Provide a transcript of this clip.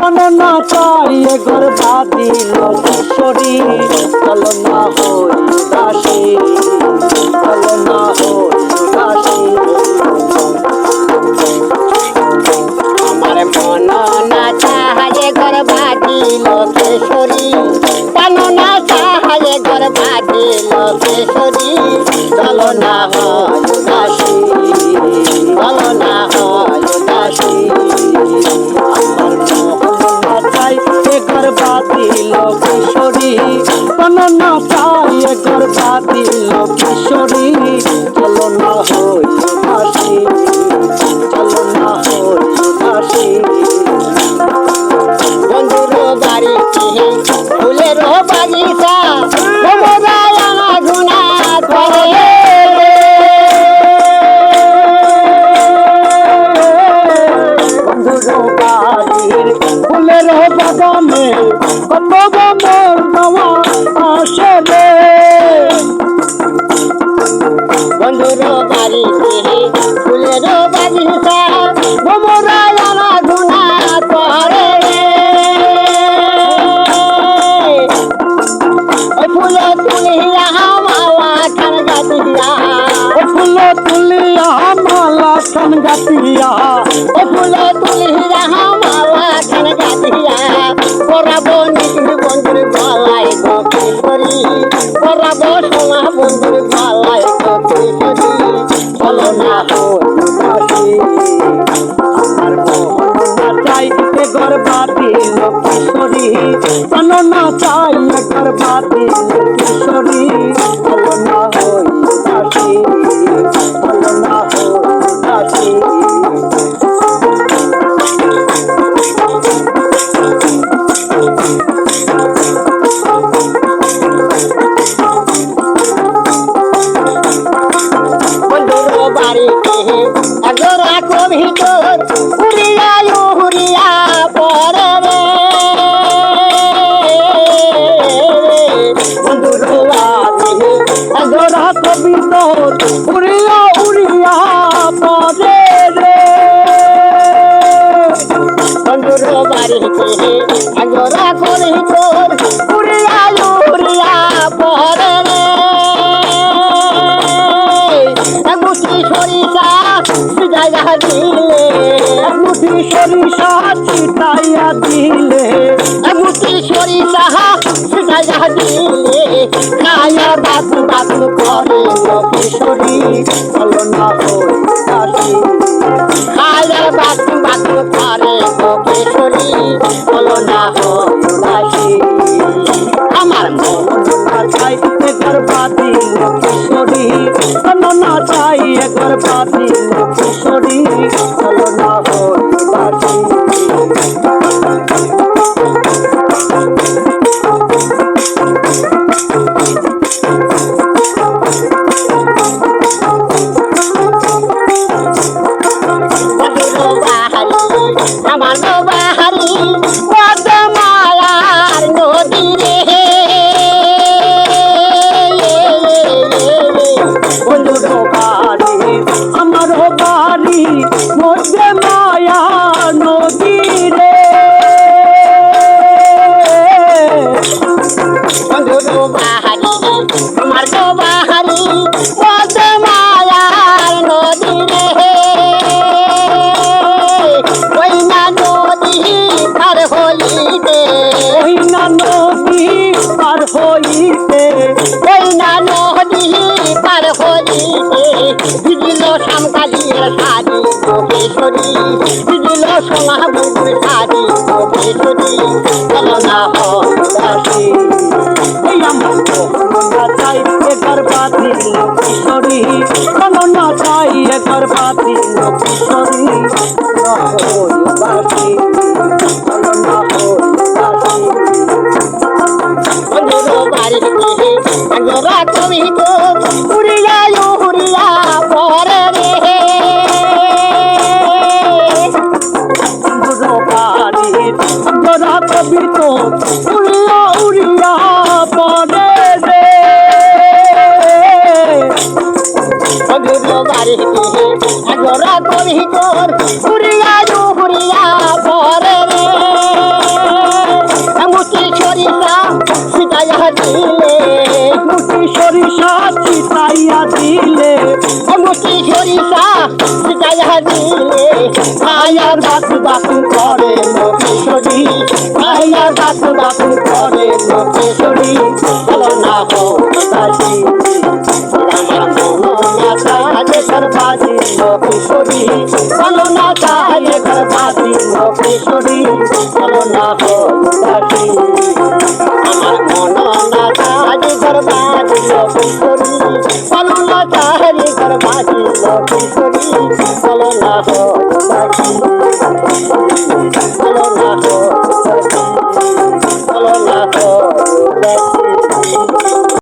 না চাই ঘর বাদিল কিশোরী চলো না হই দাসী চলো না হই দাসী আমার মন না চাহায়ে ঘর বাদিল কিশোরী চলো না চাহায়ে ঘর বাদিল কিশোরী চলো না হই দাসী চলো না হই দাসী ঘর বাদিল কিশোরী চলো না চাই ঘর বাদিল কিশোরী চলো না হই দাসী চলো না হই দাসী বন্ধুর বাড়ি ফুলের বাগিচা তোমরা গুনা করে বন্ধুর বাড়ির ফুলের বাগানে কত মোর দেওয়া আসে রে বন্ধুর বাড়ি ফুলের বাগিচা তোমরা গুনা করে ফুল তুলিয়া মালা খান গাতিয়া ফুল তুলিয়া মালা খান গাতিয়া ফুল তুলিয়া মালা খান গাতিয়া পরাবো নিজ বন্ধুর গলায় কিশোরী পরাবো সোনা বন্ধুর গলায় কিশোরী চলো না দাসী আমার মোহন না চাই ঘর বাদিল কিশোরী চলো না চাই ঘর বাদিল কিশোরী চলো না হই দাসী চলো না হই দাসী বন্ধুর বাড়িতে একজোড়া কবিতর উড়িয়া উড়িয়া পরে রে বন্ধুর বাড়িতে একজোড়া কবিতর উড়িয়া উড়িয়া পরে রে বন্ধুর বাড়িতে একজোড়া কবিতর উড়িয়া উড়িয়া পরে রে মুঠি সরিষা জায়গা দিলে মুঠি সরিষা ছিটাইয়া দিলে মুঠি সরিষা জায়গা দিলে খায়া বাত বাত করে কিশোরী চলো না হই দাসী খায়া বাত বাত করে কিশোরী চলো না হই দাসী আমার মন না চাই ঘর বাদিল কিশোরী চলো না চাই ঘর বাদিল কিশোরী চলো না হই দাসী আমার বাহারি কত মায়ার নদী রে বন্ধুর বাড়ি আমার বাড়ি মধ্যে মায়া নদী রে বন্ধুর বাহারি আমার বাহারি কত মায়ার নদী রে ওই না নদী পার হইতে ওই না নদী পার হইতে ওই না নদী পার হইতে ভিজিল শ্যামকালীর শাড়ি কিশোরী ভিজিল সোনা বুকুর শাড়ি কিশোরী চলো না হই দাসী এই আমার মোহন না চাই ঘর বাদিল কিশোরী চলো না চাই ঘর বাদিল কিশোরী চলো হই দাসী চলো না হই দাসী বন্ধুর বাড়িতে একজোড়া কবিতর উড়িয়া উড়িয়া পরে রে বন্ধুর বাড়ি একজোড়া কবিতর উড়িয়া উড়িয়া পরে রে বন্ধুর বাড়িতে একজোড়া কবিতর উড়িয়া উড়িয়া পরে রে হারিয়ে আয়ার বাকু বাকু করে কিশোরী আয়ার বাকু বাকু করে কিশোরী চলো না হো দাসী আমার মন কাজে করবাজি কিশোরী চলো না কাজে করবাজি কিশোরী চলো না হো দাসী আমার মন না কাজ করবা দিল কিশোরী চলো না কাজে করবাজি কিশোরী